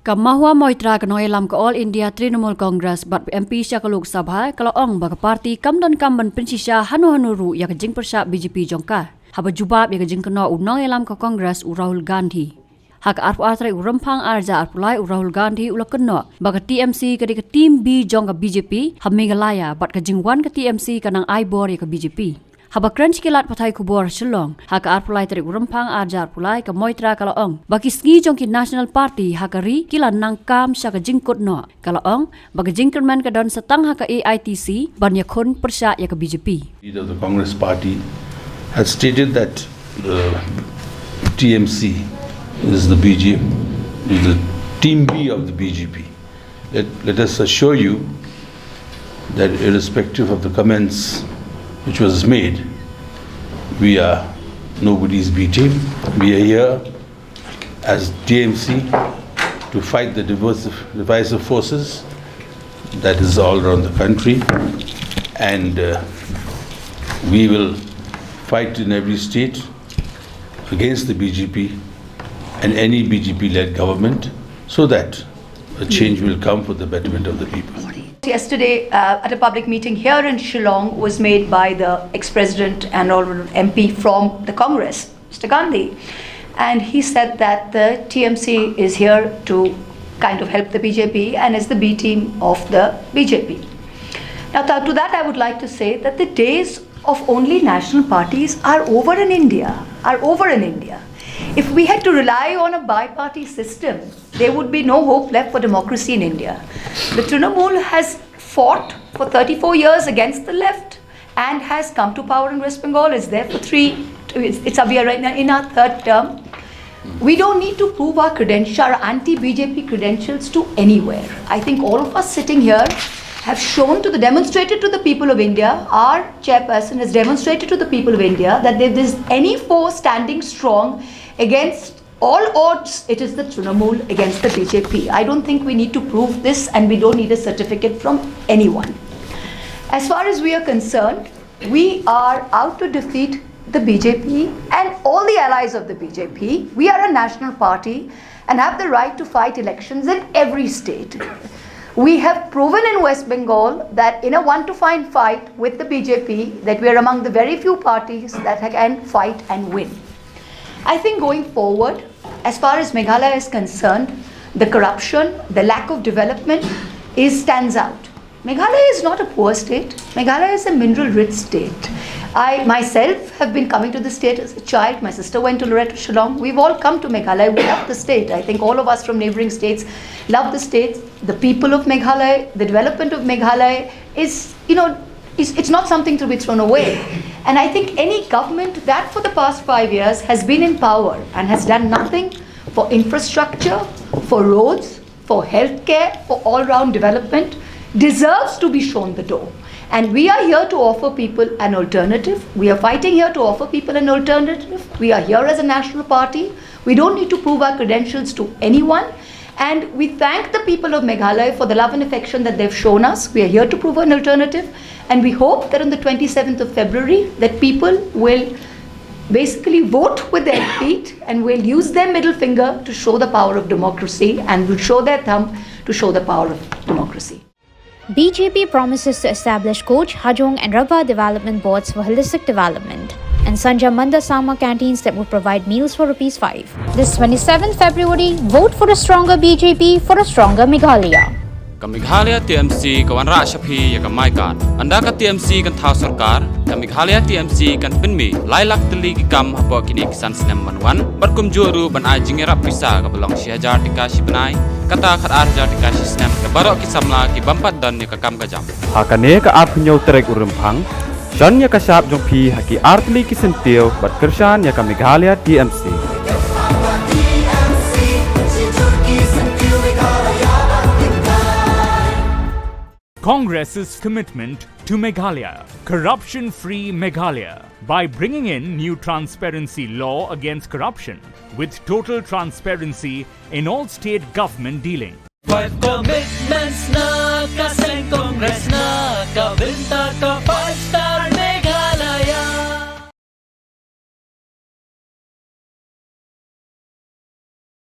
กับMahua Moitraกันน้อยลำกับ All India Trinamool Congress บัด MP ชากลูกสภากละอ่องบักปาร์ตี้กำดอนกำบันเป็นชิชาฮันูรูอยากจิงประชา BJP จงกาฮับจุบาบอยากจิงกันน้อยอุน้อยลำกับ Congress อุRahul Gandhiหากอาร์ปอาร์ตอุรำพังอาร์จาอาร์ปไลอุRahul Gandhiอุลกันน้อยบัก TMC กับเด็กทีม B จงกับ BJP ฮับMeghalayaบัดกับจิงวันกับ TMC กับนางไอบอร์กับ BJP Haba kran kilat pathai kubor Shillong haka arpulai tarik urampang arjar pulai ka Moitra kalaong bagi ski jongki National Party hakari kila nangkam saka jingkot no kalaong bagi jingkerman ka don setang haka AITC banya khon persya ya ka BJP. Leader of the Congress Party has stated that the TMC is the BJP, is the team B of the BJP. Let us assure you that irrespective of the comments which was made, we are nobody's B team. We are here as TMC to fight the divisive forces that is all around the country, and we will fight in every state against the BJP and any BJP-led government so that a change will come for the betterment of the people. Yesterday, at a public meeting here in Shillong, was made by the ex-president and honorable MP from the Congress, Mr. Gandhi, and he said that the TMC is here to kind of help the BJP and is the B team of the BJP. Now, to that, I would like to say that the days of only national parties are over in India. If we had to rely on a bi-party system, there would be no hope left for democracy in India. The Trinamool has fought for 34 years against the left and has come to power in West Bengal. It's there for we are right now in our third term. We don't need to prove our anti-BJP credentials to anywhere. I think all of us sitting here have demonstrated to the people of India, our chairperson has demonstrated to the people of India that if there is any force standing strong against all odds, it is the Trinamool against the BJP. I don't think we need to prove this, and we don't need a certificate from anyone. As far as we are concerned, we are out to defeat the BJP and all the allies of the BJP. We are a national party and have the right to fight elections in every state. We have proven in West Bengal that in a one-to-five fight with the BJP, that we are among the very few parties that can fight and win. I think going forward, as far as Meghalaya is concerned, the corruption, the lack of development stands out. Meghalaya is not a poor state. Meghalaya is a mineral-rich state. I myself have been coming to the state as a child. My sister went to Shillong. We've all come to Meghalaya. We love the state. I think all of us from neighboring states love the state. The people of Meghalaya, the development of Meghalaya is, it's not something to be thrown away. And I think any government that for the past 5 years has been in power and has done nothing for infrastructure, for roads, for healthcare, for all-round development deserves to be shown the door. And we are here to offer people an alternative. We are fighting here to offer people an alternative. We are here as a national party. We don't need to prove our credentials to anyone. And we thank the people of Meghalaya for the love and affection that they've shown us. We are here to prove an alternative. And we hope that on the 27th of February, that people will basically vote with their feet and will use their middle finger to show the power of democracy and will show their thumb to show the power of democracy. BJP promises to establish Koch, Hajong and Rabha development boards for holistic development and Sanja Manda Sama canteens that would provide meals for ₹5. This 27th February, vote for a stronger BJP for a stronger Meghalaya. Meghalaya TMC kawan Shapi ya Maikan. Anda ka TMC kan thau sarkar, Meghalaya TMC kan pinmi lailak teli gam habo kini kisan sinem manwan, berkum juru ban ajing erap pisa ka belong syajar dikasih benai, kata khat arjar dikasih sinem ka barok kisamla ki bampat dan ni ka kam ka jam. Hakane ka ap nyau terek urempang, shan ya ka sap jong pi haki artli kisentil bat kershan ya ka Meghalaya TMC. Congress's commitment to Meghalaya, corruption-free Meghalaya, by bringing in new transparency law against corruption with total transparency in all state government dealing. 5 commitments na kaseng Congress na kabinta ka 5 star